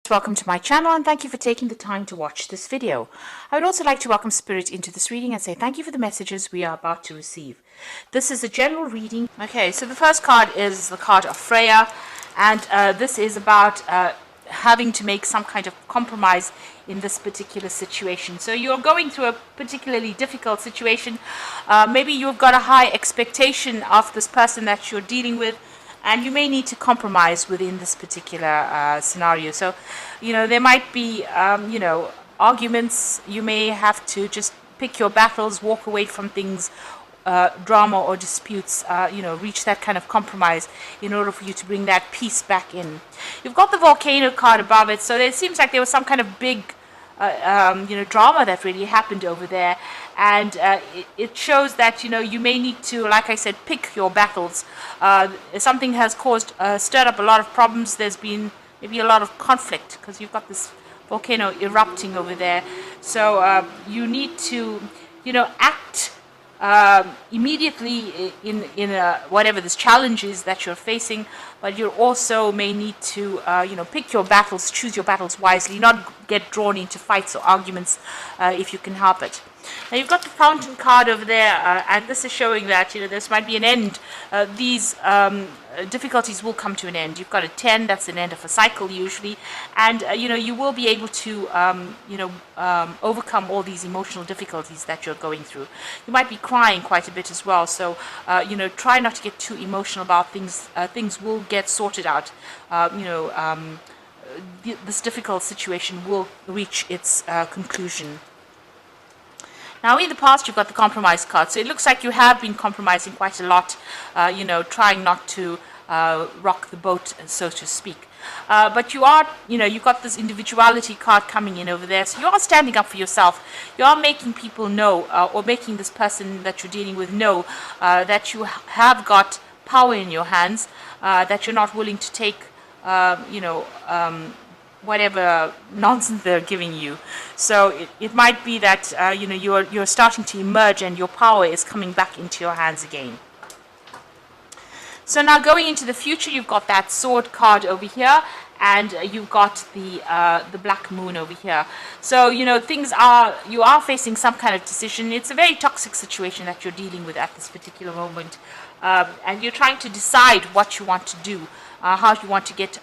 Welcome to my channel and thank you for taking the time to watch this video. I would also like to welcome Spirit into this reading and say thank you for the messages we are about to receive. This is a general reading. Okay, so the first card is the card of Freya, and this is about having to make some kind of compromise in this particular situation. So you're going through a particularly difficult situation. Maybe you've got a high expectation of this person that you're dealing with, and you may need to compromise within this particular scenario. So, there might be, arguments. You may have to just pick your battles, walk away from things, drama or disputes, reach that kind of compromise in order for you to bring that peace back in. You've got the volcano card above it, so it seems like there was some kind of big drama that really happened over there, and it shows that you may need to, like I said, pick your battles. Something has stirred up a lot of problems. There's been maybe a lot of conflict because you've got this volcano erupting over there. So you need to act immediately in whatever this challenge is that you're facing, but you also may need to pick your battles, choose your battles wisely, not get drawn into fights or arguments if you can help it. Now you've got the fountain card over there, and this is showing that this might be an end. These difficulties will come to an end. You've got a 10, that's an end of a cycle usually, and you will be able to overcome all these emotional difficulties that you're going through. You might be crying quite a bit as well, so try not to get too emotional about things. Things will get sorted out. This difficult situation will reach its conclusion. Now, in the past, you've got the compromise card. So it looks like you have been compromising quite a lot, trying not to rock the boat, so to speak. But you are, you've got this individuality card coming in over there. So you are standing up for yourself. You are making people know, or making this person that you're dealing with know that you have got power in your hands, that you're not willing to take, whatever nonsense they're giving you. So it might be that you're starting to emerge and your power is coming back into your hands again. So now going into the future, you've got that sword card over here, and you've got the black moon over here. So you are facing some kind of decision. It's a very toxic situation that you're dealing with at this particular moment, and you're trying to decide what you want to do. How you want to get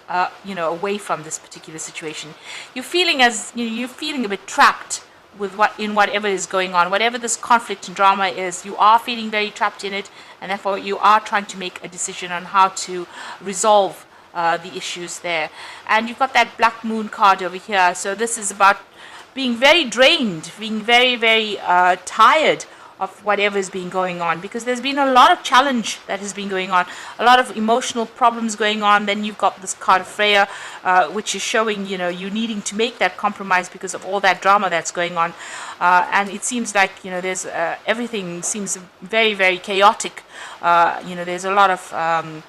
away from this particular situation. You're feeling a bit trapped with whatever is going on, whatever this conflict and drama is. You are feeling very trapped in it, and therefore you are trying to make a decision on how to resolve the issues there. And you've got that black moon card over here. So this is about being very drained, being very, very tired of whatever is being going on, because there's been a lot of challenge that has been going on, a lot of emotional problems going on. Then you've got this card of Freya, which is showing you needing to make that compromise because of all that drama that's going on, and it seems like there's everything seems very, very chaotic. There's a lot of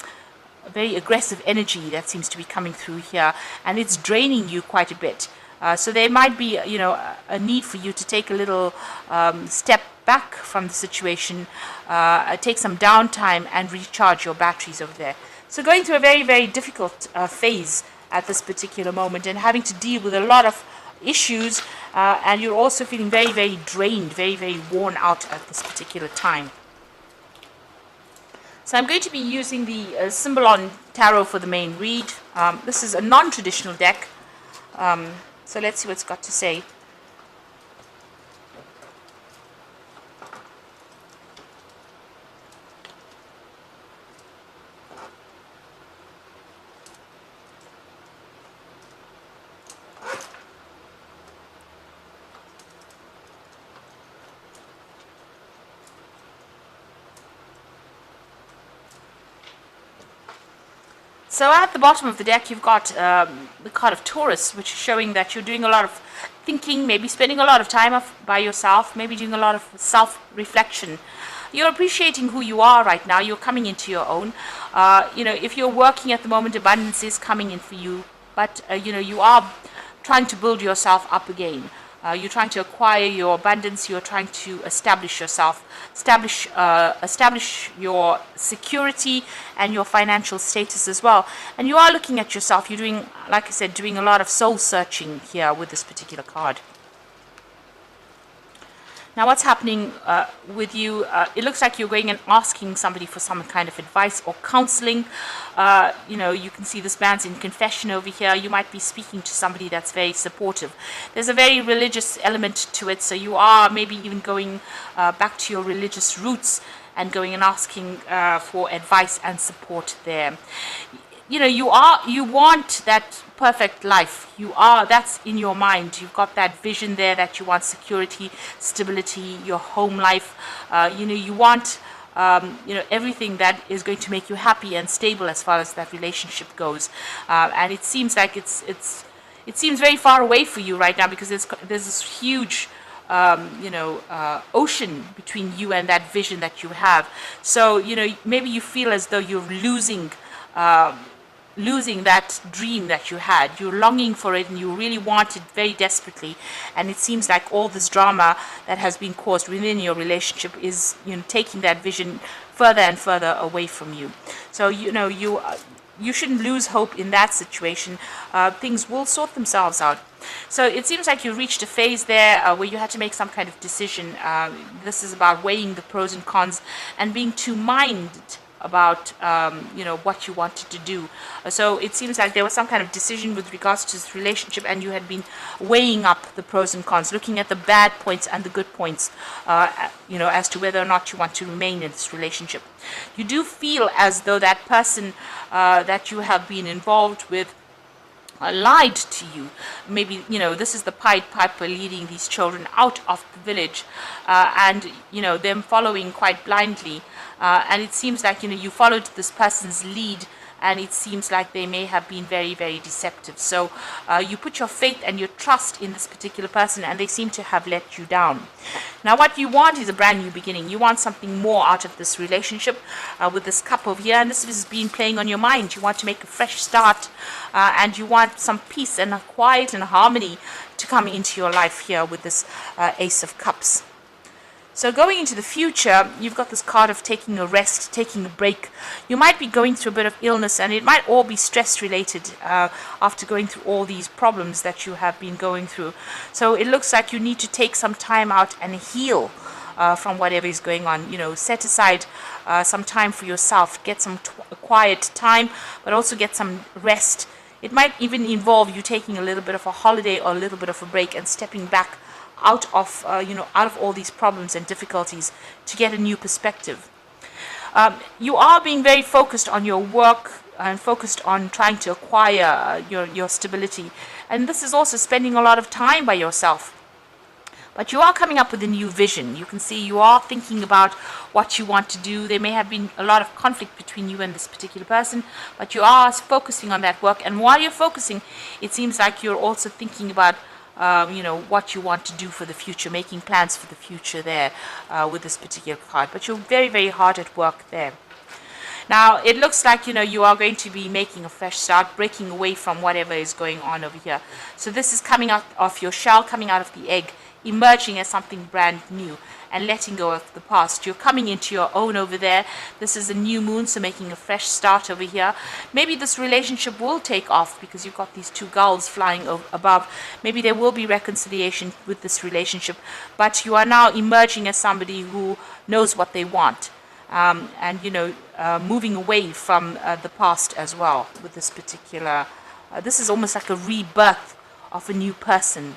very aggressive energy that seems to be coming through here, and it's draining you quite a bit. So there might be a need for you to take a little step back from the situation, take some downtime and recharge your batteries over there. So going through a very, very difficult phase at this particular moment, and having to deal with a lot of issues, and you're also feeling very, very drained, very, very worn out at this particular time. So I'm going to be using the Symbolon Tarot for the main read. This is a non-traditional deck, so let's see what it's got to say. So at the bottom of the deck, you've got the card of Taurus, which is showing that you're doing a lot of thinking, maybe spending a lot of time by yourself, maybe doing a lot of self-reflection. You're appreciating who you are right now. You're coming into your own. If you're working at the moment, abundance is coming in for you, but you are trying to build yourself up again. You're trying to acquire your abundance. You're trying to establish yourself, establish your security and your financial status as well. And you are looking at yourself. You're doing, like I said, doing a lot of soul searching here with this particular card. Now, what's happening with you? It looks like you're going and asking somebody for some kind of advice or counseling. You can see this man's in confession over here. You might be speaking to somebody that's very supportive. There's a very religious element to it, so you are maybe even going back to your religious roots and going and asking for advice and support there. You want that perfect life. That's in your mind. You've got that vision there that you want security, stability, your home life. You want everything that is going to make you happy and stable as far as that relationship goes. And it seems like it seems very far away for you right now, because there's this huge ocean between you and that vision that you have. So maybe you feel as though you're losing that dream that you had. You're longing for it and you really want it very desperately, and it seems like all this drama that has been caused within your relationship is taking that vision further and further away from you. So you shouldn't lose hope in that situation. Things will sort themselves out. So it seems like you reached a phase there where you had to make some kind of decision. This is about weighing the pros and cons and being two-minded about what you wanted to do. So it seems like there was some kind of decision with regards to this relationship, and you had been weighing up the pros and cons, looking at the bad points and the good points, as to whether or not you want to remain in this relationship. You do feel as though that person that you have been involved with lied to you. Maybe this is the Pied Piper leading these children out of the village, and them following quite blindly. And it seems like you followed this person's lead, and it seems like they may have been very, very deceptive. So you put your faith and your trust in this particular person, and they seem to have let you down. Now, what you want is a brand new beginning. You want something more out of this relationship with this cup over here, and this has been playing on your mind. You want to make a fresh start, and you want some peace and a quiet and harmony to come into your life here with this Ace of Cups. So going into the future, you've got this card of taking a rest, taking a break. You might be going through a bit of illness, and it might all be stress related after going through all these problems that you have been going through. So it looks like you need to take some time out and heal from whatever is going on. Set aside some time for yourself, get some quiet time, but also get some rest. It might even involve you taking a little bit of a holiday or a little bit of a break and stepping back out of all these problems and difficulties to get a new perspective. You are being very focused on your work and focused on trying to acquire your stability, and this is also spending a lot of time by yourself. But you are coming up with a new vision. You can see you are thinking about what you want to do. There may have been a lot of conflict between you and this particular person, but you are focusing on that work. And while you're focusing, it seems like you're also thinking about what you want to do for the future, making plans for the future there with this particular card. But you're very, very hard at work there. Now, it looks like, you are going to be making a fresh start, breaking away from whatever is going on over here. So this is coming out of your shell, coming out of the egg, emerging as something brand new and letting go of the past. You're coming into your own over there. This is a new moon, so making a fresh start over here. Maybe this relationship will take off because you've got these two gulls flying above. Maybe there will be reconciliation with this relationship, but you are now emerging as somebody who knows what they want. Moving away from the past as well with this particular, this is almost like a rebirth of a new person.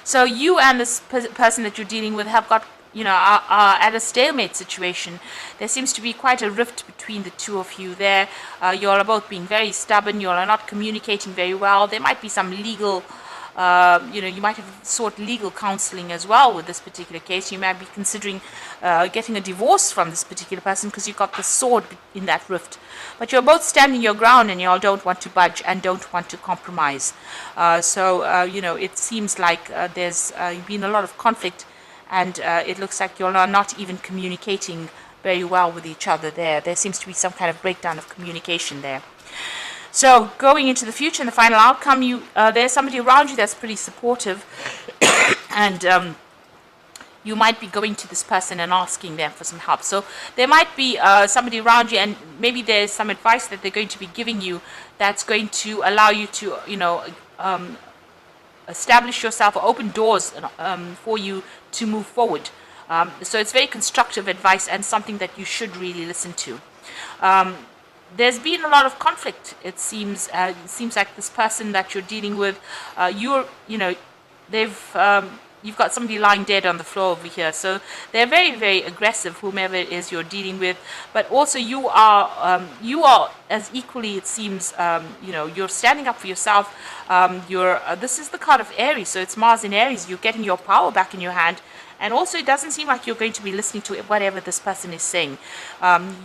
So you and this person that you're dealing with have got, are at a stalemate situation. There seems to be quite a rift between the two of you there. You all are both being very stubborn. You all are not communicating very well. There might be some legal, you might have sought legal counseling as well with this particular case. You might be considering getting a divorce from this particular person because you've got the sword in that rift. But you're both standing your ground, and you all don't want to budge and don't want to compromise. It seems like there's been a lot of conflict, and it looks like you're not even communicating very well with each other there. There seems to be some kind of breakdown of communication there. So going into the future and the final outcome, there's somebody around you that's pretty supportive, and you might be going to this person and asking them for some help. So there might be somebody around you, and maybe there's some advice that they're going to be giving you that's going to allow you to, establish yourself or open doors for you to move forward. So it's very constructive advice and something that you should really listen to. There's been a lot of conflict. It seems like this person that you're dealing with, you've got somebody lying dead on the floor over here. So they're very, very aggressive, whomever it is you're dealing with. But also you are as equally, it seems, you're standing up for yourself. This is the card of Aries, so it's Mars in Aries. You're getting your power back in your hand. And also, it doesn't seem like you're going to be listening to whatever this person is saying.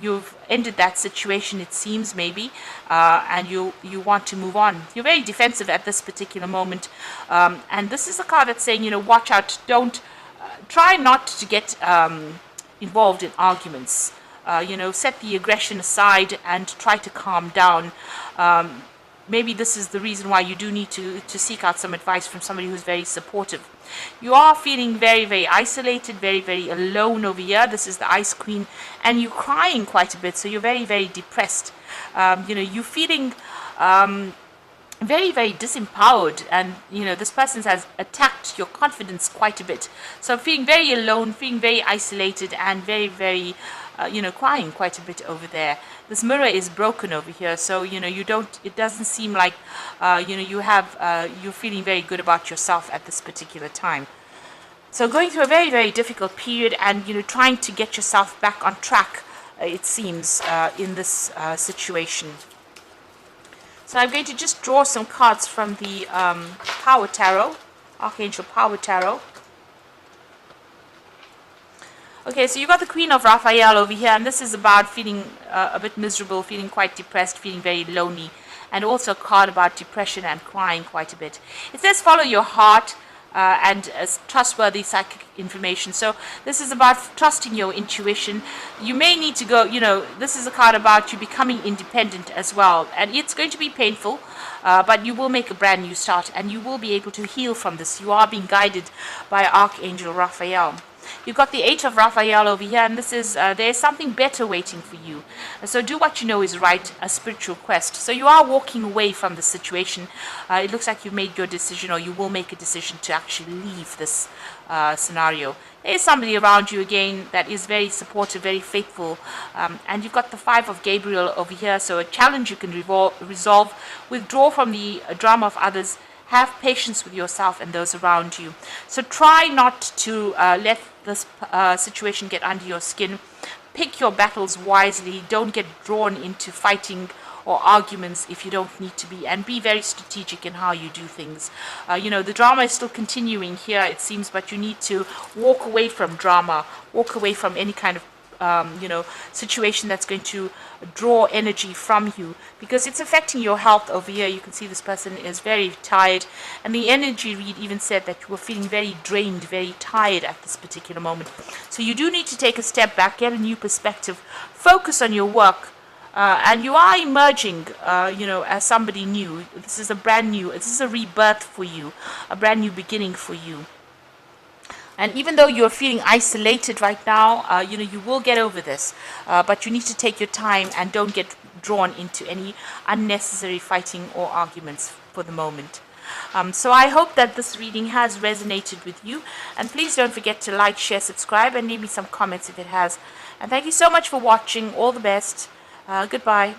You've ended that situation, it seems, maybe, and you want to move on. You're very defensive at this particular moment. And this is a card that's saying, watch out. Don't try not to get involved in arguments. Set the aggression aside and try to calm down. Maybe this is the reason why you do need to seek out some advice from somebody who's very supportive. You are feeling very, very isolated, very, very alone over here. This is the Ice Queen, and you're crying quite a bit, so you're very, very depressed. You're feeling very, very disempowered, and this person has attacked your confidence quite a bit. So feeling very alone, feeling very isolated, and very, very crying quite a bit over there. This mirror is broken over here, so it doesn't seem like you're feeling very good about yourself at this particular time. So going through a very, very difficult period, and trying to get yourself back on track, it seems, in this situation. So I'm going to just draw some cards from the Power Tarot, Archangel Power Tarot. Okay, so you got the Queen of Raphael over here, and this is about feeling a bit miserable, feeling quite depressed, feeling very lonely, and also a card about depression and crying quite a bit. It says follow your heart and trustworthy psychic information. So this is about trusting your intuition. You may need to go, this is a card about you becoming independent as well, and it's going to be painful, but you will make a brand new start, and you will be able to heal from this. You are being guided by Archangel Raphael. You've got the Eight of Raphael over here, and this is there's something better waiting for you. So do what you know is right, a spiritual quest. So you are walking away from the situation. It looks like you've made your decision, or you will make a decision to actually leave this scenario. There's somebody around you again that is very supportive, very faithful, and you've got the Five of Gabriel over here. So a challenge you can resolve, withdraw from the drama of others. Have patience with yourself and those around you. So try not to let this situation get under your skin. Pick your battles wisely. Don't get drawn into fighting or arguments if you don't need to be. And be very strategic in how you do things. The drama is still continuing here, it seems, but you need to walk away from drama. Walk away from any kind of situation that's going to draw energy from you, because it's affecting your health over here. You can see this person is very tired, and the energy read even said that you were feeling very drained, very tired at this particular moment. So you do need to take a step back, get a new perspective, focus on your work, and you are emerging, as somebody new. This is this is a rebirth for you, a brand new beginning for you. And even though you're feeling isolated right now, you will get over this. But you need to take your time and don't get drawn into any unnecessary fighting or arguments for the moment. So I hope that this reading has resonated with you. And please don't forget to like, share, subscribe, and leave me some comments if it has. And thank you so much for watching. All the best. Goodbye.